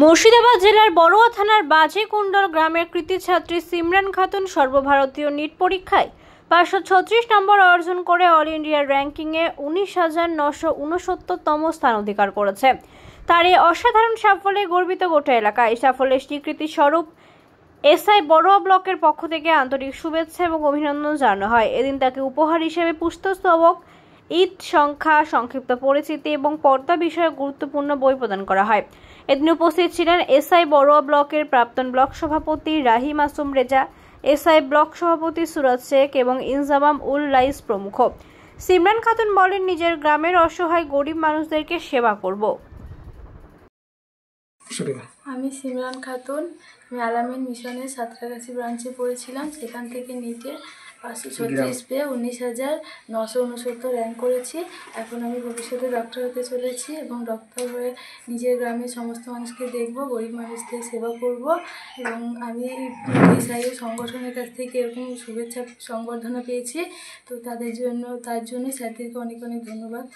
মুর্শিদাবাদ জেলার বড়ুয়া থানার বাজেকুণ্ডল গ্রামের কৃতি ছাত্রী সিমরান খাতুন সর্বভারতীয় নিট পরীক্ষায় 536 নম্বর অর্জন করে অল ইন্ডিয়া র্যাঙ্কিংয়ে 19,969তম স্থান অধিকার করেছে। তার এই অসাধারণ সাফল্যে গর্বিত গোটা এলাকা। এই সাফল্যের স্বীকৃতি স্বরূপ এসআই বড়ুয়া ব্লকের পক্ষ থেকে আন্তরিক শুভেচ্ছা এবং অভিনন্দন জানানো হয়। এদিন তাকে উপহার হিসেবে পুস্তক, ঈদ সংখ্যা, সংক্ষিপ্ত পরিচিতি এবং পর্দা বিষয়ে গুরুত্বপূর্ণ বই প্রদান করা হয়। এদিন উপস্থিত ছিলেন এসআই বড়ুয়া ব্লকের প্রাক্তন ব্লক সভাপতি রাহি মাসুম রেজা, এসআই ব্লক সভাপতি সুরাজ শেখ এবং ইনজামাম উল লাইস প্রমুখ। সিমরান খাতুন বলেন, নিজের গ্রামের অসহায় গরিব মানুষদেরকে সেবা করব। আমি সিমরান খাতুন, আমি আলামিন মিশনের সাঁতরাগাছি ব্রাঞ্চে পড়েছিলাম। সেখান থেকে নিটে 536 পেয়ে 19,969 র্যাঙ্ক করেছি। এখন আমি ভবিষ্যতে ডক্টর হতে চলেছি এবং ডক্টর হয়ে নিজের গ্রামের সমস্ত মানুষকে দেখব, গরিব মানুষদের সেবা করব এবং আমি এসআইও সংগঠনের কাছ থেকে এরকম শুভেচ্ছা সংবর্ধনা পেয়েছি। তো তার জন্য স্যারদেরকে অনেক অনেক ধন্যবাদ।